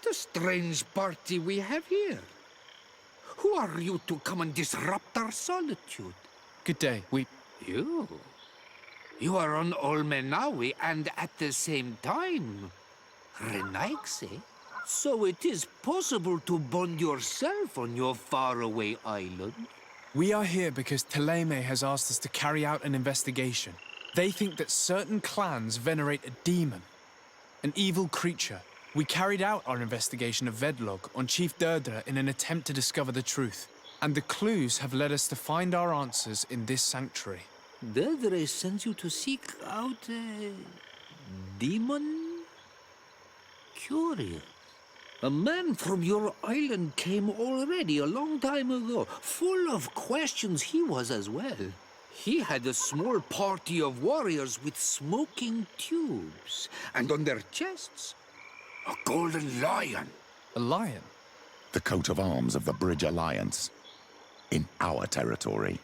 What a strange party we have here. Who are you to come and disrupt our solitude? Good day. You? You are on Olmenawi and at the same time Renaigse? So it is possible to bond yourself on your faraway island? We are here because Teleme has asked us to carry out an investigation. They think that certain clans venerate a demon, an evil creature. We carried out our investigation of Vedlog on Chief Derdra in an attempt to discover the truth. And the clues have led us to find our answers in this sanctuary. Derdra sends you to seek out a demon? Curious. A man from your island came already a long time ago. Full of questions he was as well. He had a small party of warriors with smoking tubes. And on their chests, a golden lion. A lion? The coat of arms of the Bridge Alliance. In our territory.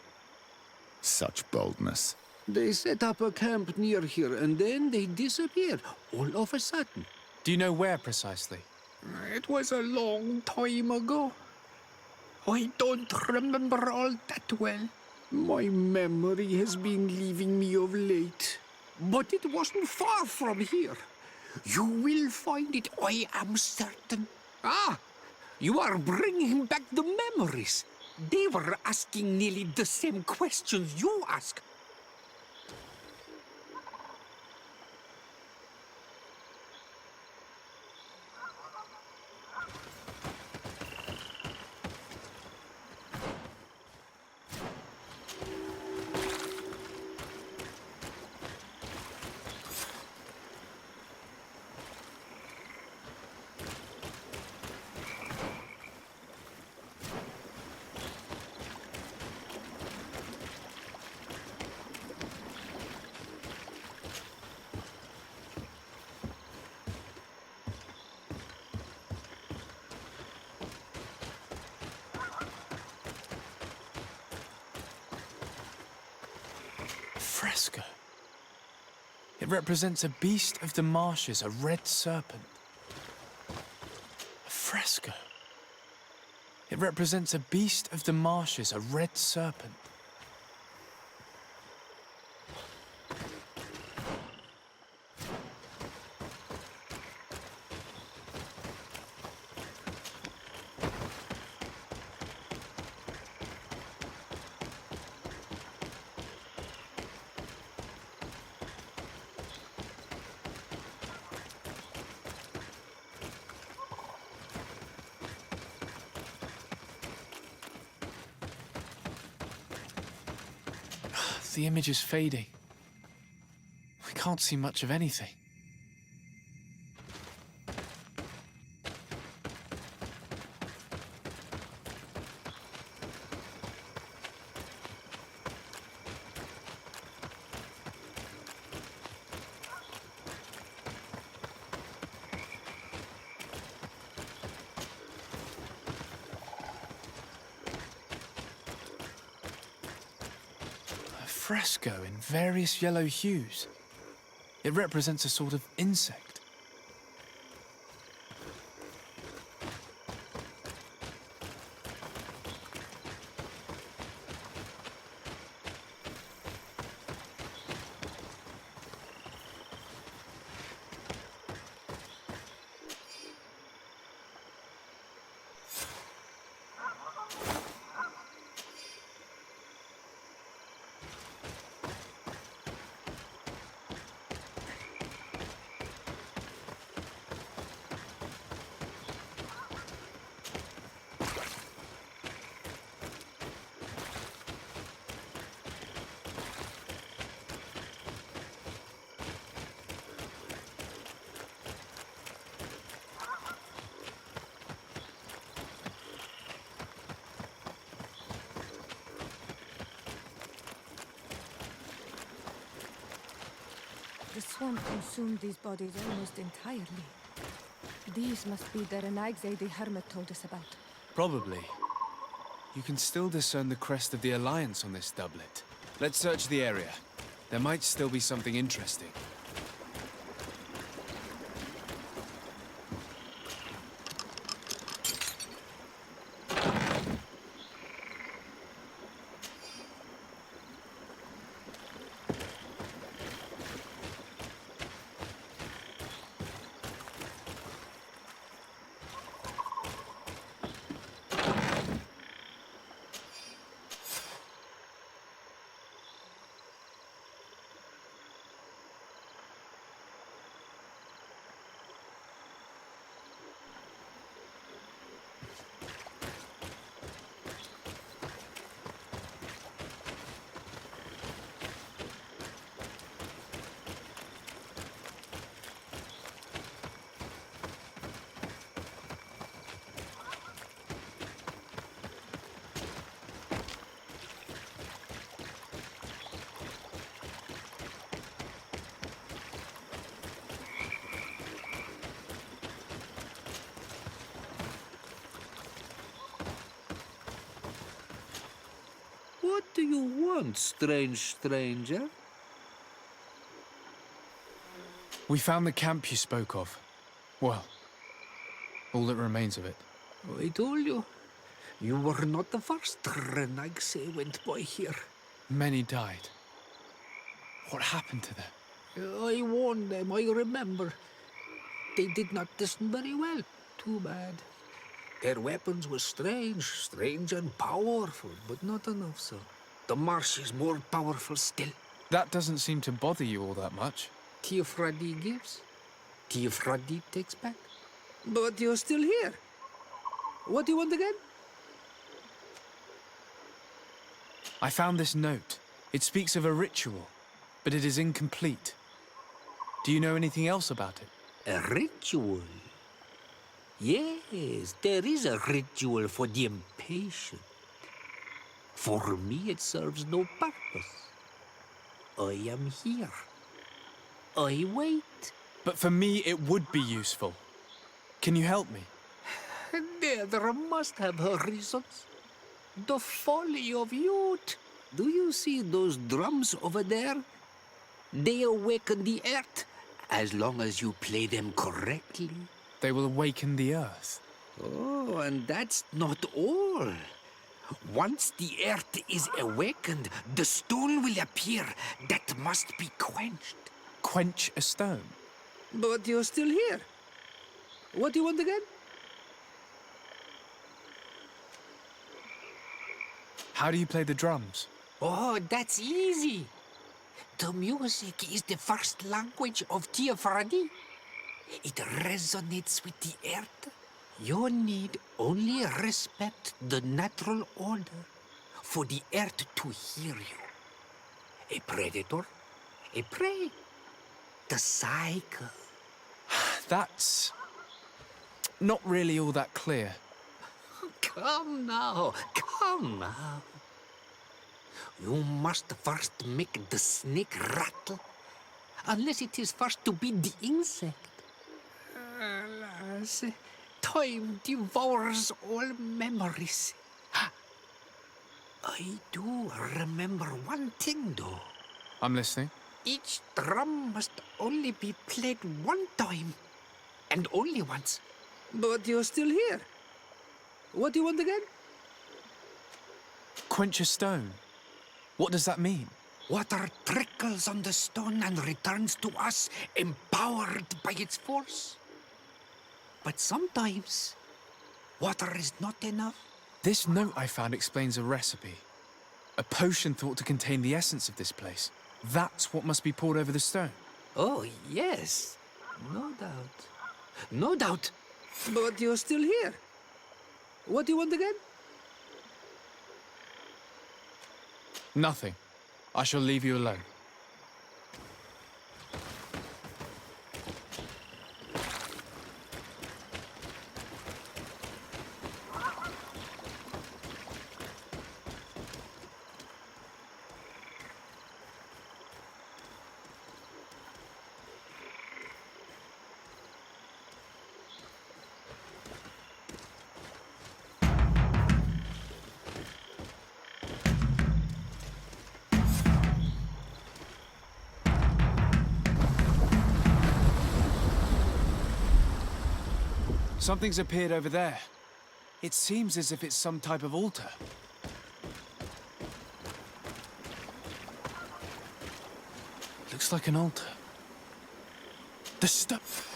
Such boldness. They set up a camp near here and then they disappeared all of a sudden. Do you know where precisely? It was a long time ago. I don't remember all that well. My memory has been leaving me of late. But it wasn't far from here. You will find it, I am certain. Ah, you are bringing back the memories. They were asking nearly the same questions you ask. Fresco. It represents a beast of the marshes, a red serpent. A fresco. It represents a beast of the marshes, a red serpent. The image is fading. I can't see much of anything. Fresco in various yellow hues. It represents a sort of insect. The swamp consumed these bodies almost entirely. These must be the Renaigse the Hermit told us about. Probably. You can still discern the crest of the Alliance on this doublet. Let's search the area. There might still be something interesting. do you want, strange stranger? We found the camp you spoke of. Well, all that remains of it. I told you. You were not the first Renaigse went by here. Many died. What happened to them? I warned them, I remember. They did not listen very well. Too bad. Their weapons were strange and powerful, but not enough so. The marsh is more powerful still. That doesn't seem to bother you all that much. Teer Fradee gives, Teer Fradee takes back. But you're still here. What do you want again? I found this note. It speaks of a ritual, but it is incomplete. Do you know anything else about it? A ritual? Yes, there is a ritual for the impatient. For me, it serves no purpose. I am here. I wait. But for me, it would be useful. Can you help me? There must have her reasons. The folly of youth. Do you see those drums over there? They awaken the earth, as long as you play them correctly. They will awaken the earth. Oh, and that's not all. Once the earth is awakened, the stone will appear that must be quenched. Quench a stone? But you're still here. What do you want again? How do you play the drums? Oh, that's easy. The music is the first language of Teer Fradee. It resonates with the earth. You need only respect the natural order for the earth to hear you. A predator, a prey. The cycle. That's not really all that clear. Come now, come now. You must first make the snake rattle, unless it is first to be the insect. Alas, time devours all memories. I do remember one thing, though. I'm listening. Each drum must only be played one time, and only once. But you're still here. What do you want again? Quench a stone. What does that mean? Water trickles on the stone and returns to us, empowered by its force. But sometimes, water is not enough. This note I found explains a recipe. A potion thought to contain the essence of this place. That's what must be poured over the stone. Oh, yes. No doubt. No doubt. But you're still here. What do you want again? Nothing. I shall leave you alone. Something's appeared over there. It seems as if it's some type of altar. Looks like an altar. The stuff.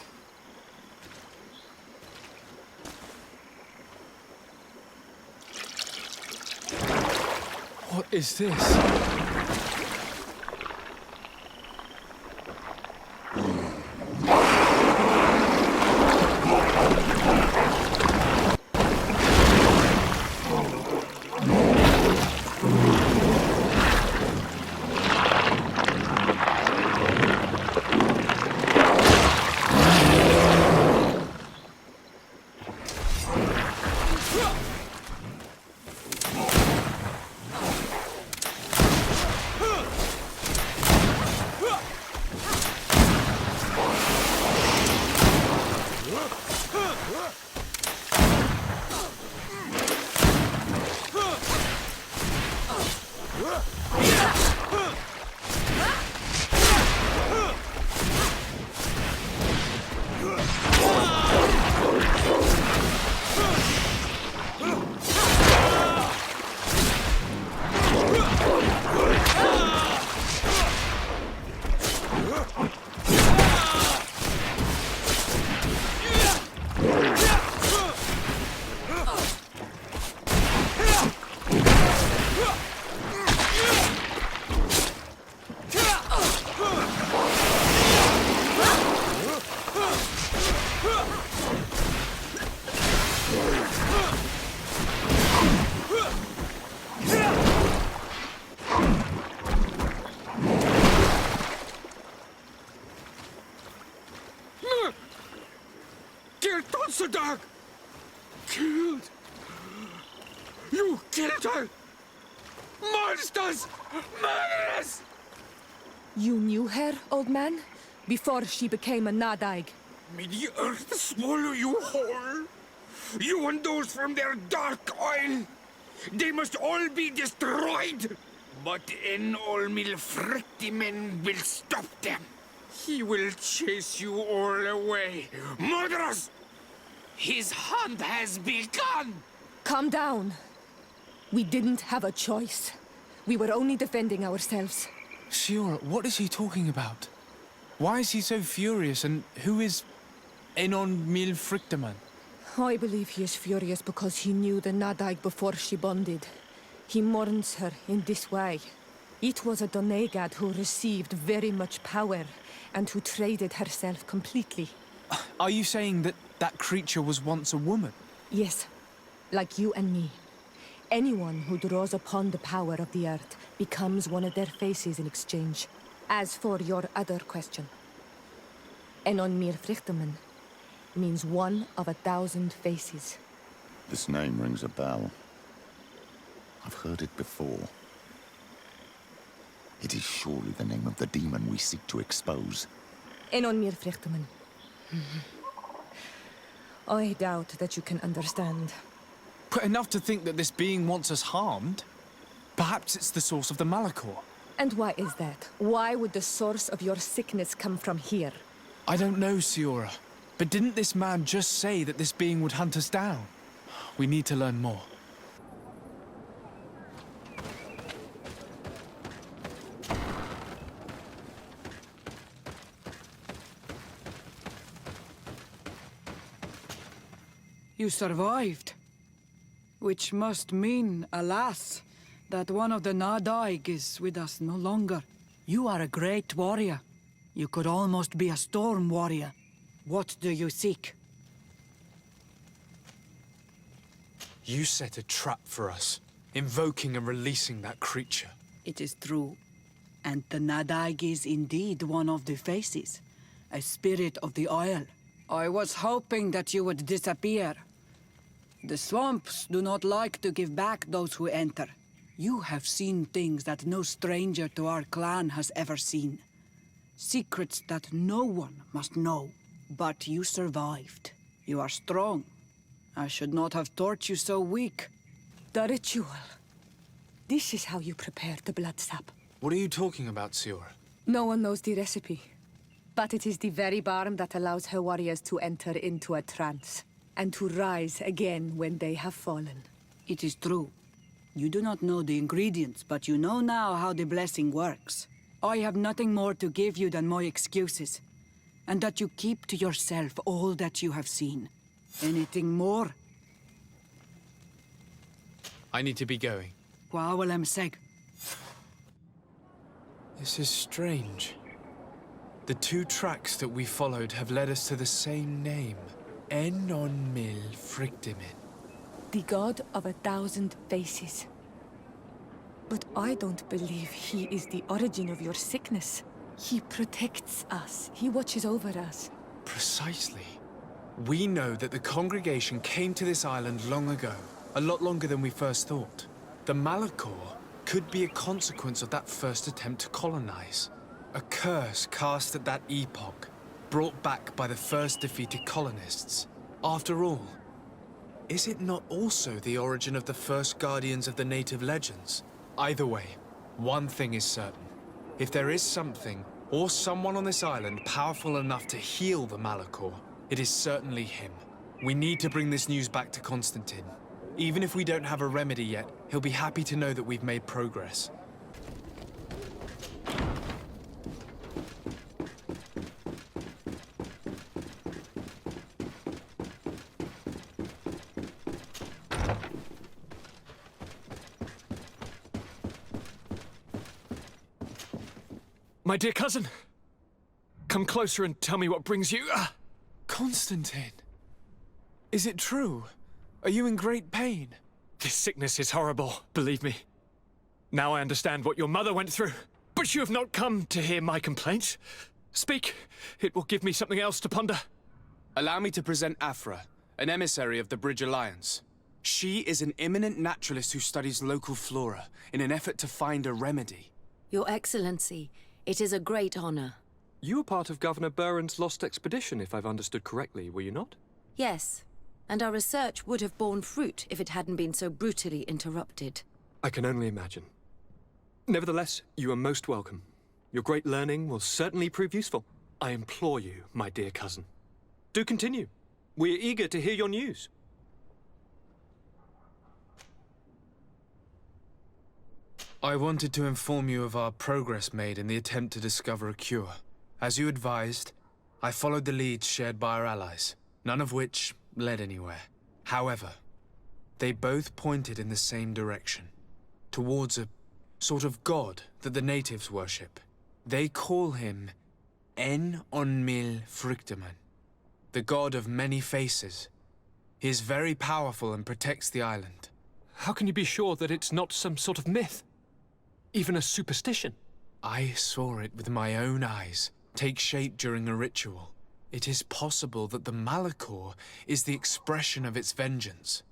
What is this? the dog! Killed! You killed her! Monsters! Murderers! You knew her, old man? Before she became a Nadaig? May the earth swallow you whole! You and those from their dark oil! They must all be destroyed! But Enolmil Frictimen will stop them! He will chase you all away! Murderers! His hunt has begun! Calm down. We didn't have a choice. We were only defending ourselves. Siora, what is he talking about? Why is he so furious, and who is Enon Mil Frictaman? I believe he is furious because he knew the Nadaig before she bonded. He mourns her in this way. It was a Donegad who received very much power, and who traded herself completely. Are you saying that that creature was once a woman? Yes, like you and me. Anyone who draws upon the power of the earth becomes one of their faces in exchange. As for your other question, Enon Mir Frichteman means one of 1,000 faces. This name rings a bell. I've heard it before. It is surely the name of the demon we seek to expose. Enon Mir Frichteman. I doubt that you can understand. But enough to think that this being wants us harmed? Perhaps it's the source of the Malichor. And why is that? Why would the source of your sickness come from here? I don't know, Siora. But didn't this man just say that this being would hunt us down? We need to learn more. You survived. Which must mean, alas, that one of the Nadaig is with us no longer. You are a great warrior. You could almost be a storm warrior. What do you seek? You set a trap for us, invoking and releasing that creature. It is true. And the Nadaig is indeed one of the faces. A spirit of the Isle. I was hoping that you would disappear. The swamps do not like to give back those who enter. You have seen things that no stranger to our clan has ever seen. Secrets that no one must know. But you survived. You are strong. I should not have thought you so weak. The ritual. This is how you prepare the blood sap. What are you talking about, Siora? No one knows the recipe. But it is the very barm that allows her warriors to enter into a trance. And to rise again when they have fallen. It is true. You do not know the ingredients, but you know now how the blessing works. I have nothing more to give you than my excuses. And that you keep to yourself all that you have seen. Anything more? I need to be going. Wawalem seg. This is strange. The two tracks that we followed have led us to the same name. Enon Mil Frictimen. The god of 1,000 faces. But I don't believe he is the origin of your sickness. He protects us. He watches over us. Precisely. We know that the congregation came to this island long ago. A lot longer than we first thought. The Malichor could be a consequence of that first attempt to colonize. A curse cast at that epoch, brought back by the first defeated colonists. After all, is it not also the origin of the first guardians of the native legends? Either way, one thing is certain. If there is something, or someone on this island powerful enough to heal the Malichor, it is certainly him. We need to bring this news back to Constantine. Even if we don't have a remedy yet, he'll be happy to know that we've made progress. My dear cousin, come closer and tell me what brings you. Constantine! Is it true? Are you in great pain? This sickness is horrible, believe me. Now I understand what your mother went through. But you have not come to hear my complaint. Speak. It will give me something else to ponder. Allow me to present Afra, an emissary of the Bridge Alliance. She is an eminent naturalist who studies local flora in an effort to find a remedy. Your Excellency, it is a great honor. You were part of Governor Buren's lost expedition, if I've understood correctly, were you not? Yes, and our research would have borne fruit if it hadn't been so brutally interrupted. I can only imagine. Nevertheless, you are most welcome. Your great learning will certainly prove useful. I implore you, my dear cousin. Do continue. We are eager to hear your news. I wanted to inform you of our progress made in the attempt to discover a cure. As you advised, I followed the leads shared by our allies, none of which led anywhere. However, they both pointed in the same direction, towards a sort of god that the natives worship. They call him En Onmil Frictaman, the god of many faces. He is very powerful and protects the island. How can you be sure that it's not some sort of myth? Even a superstition? I saw it with my own eyes take shape during a ritual. It is possible that the Malichor is the expression of its vengeance.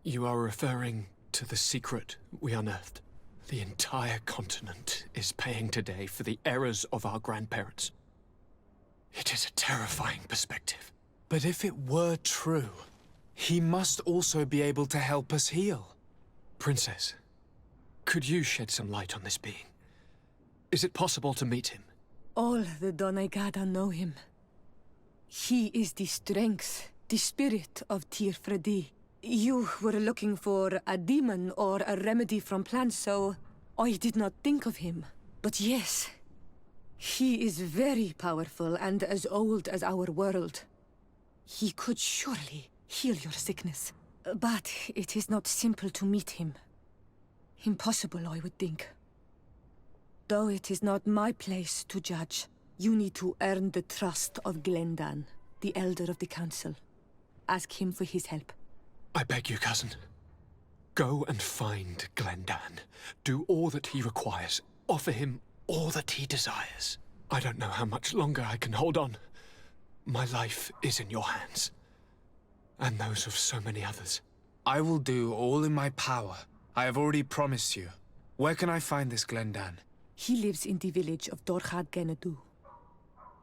You are referring to the secret we unearthed. The entire continent is paying today for the errors of our grandparents. It is a terrifying perspective. But if it were true, he must also be able to help us heal. Princess, could you shed some light on this being? Is it possible to meet him? All the Doneigada know him. He is the strength, the spirit of Teer Fradee. You were looking for a demon or a remedy from plants, so I did not think of him. But yes, he is very powerful and as old as our world. He could surely heal your sickness. But it is not simple to meet him. Impossible, I would think. Though it is not my place to judge, you need to earn the trust of Glendan, the Elder of the Council. Ask him for his help. I beg you, cousin. Go and find Glendan. Do all that he requires. Offer him all that he desires. I don't know how much longer I can hold on. My life is in your hands. And those of so many others. I will do all in my power. I have already promised you. Where can I find this Glendan? He lives in the village of Dorchad Genadu.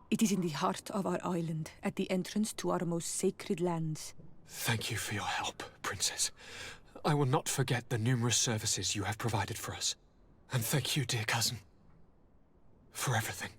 It is in the heart of our island, at the entrance to our most sacred lands. Thank you for your help, Princess. I will not forget the numerous services you have provided for us. And thank you, dear cousin, for everything.